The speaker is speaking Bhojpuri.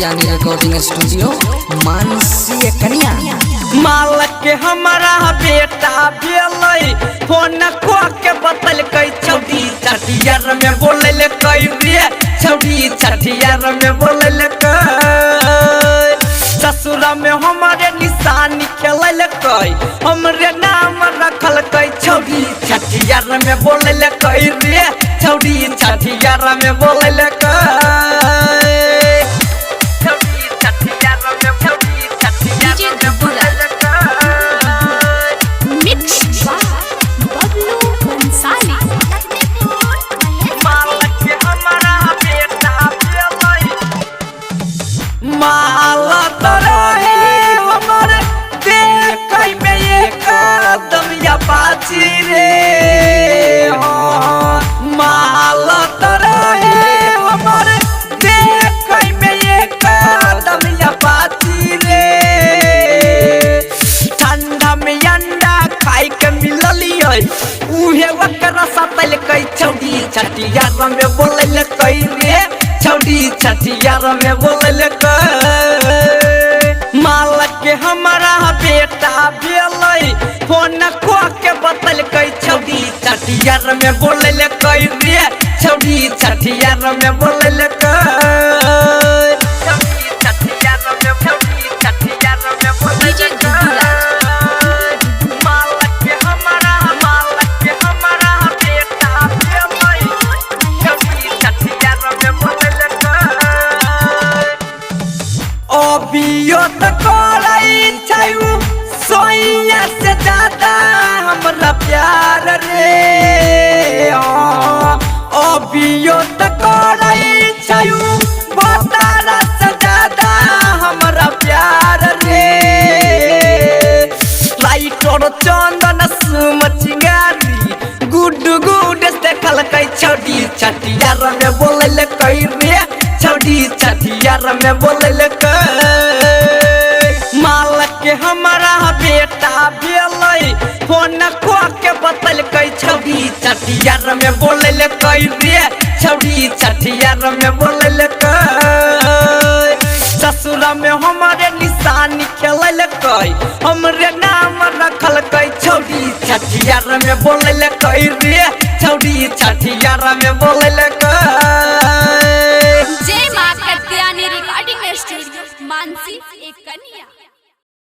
कात्यायनी रिकॉर्डिंग स्टूडियो मानसी कन्या। मालक के हमारा बेटा भेलै फोन को के बतल कई छौड़ी चटियार में बोले कई रे छौड़ी चटियार में बोले कई ससुरा में हमारे निशानी खेल कई हमरे नाम रखल कई छौड़ी चटियार में बोले कई रे छौड़ी चटियार में बोले कई माला तरहे हमर देखै में एक कदम या बाजी रे माला तरहे हमर देखै में एक कदम या बाजी रे ठंडा में अंडा खाई के मिललियै उहे ओकरा सतल कई छौड़ी चटियार में बोले कई रे छौड़ी चटियार में बोले मालक के हमारा बेटा भेलै फोन को के बतल कई छौड़ी चटियार में बोले कई रे छौड़ी चटियार में बोले अभियो तक सोइया से ज्यादा हमरा प्यार रे अभियो तक बतारा से ज्यादा हमरा प्यार रे लाइटर चंदन सुम चिंगारी गुड गुड देखल कई छौड़ी चटियार में बोले कई रे छौड़ी चटियार में बोले मालक के हमारा बेटा भेलै फोन को के बतल कई छौड़ी चटियार में बोले कई रे छौड़ी चटियार में बोले ससुरा में हमारे निशानी खेल कई हमरे नाम रखल कई छौड़ी चटियार में बोले कई रे छौड़ी चटियार में बोले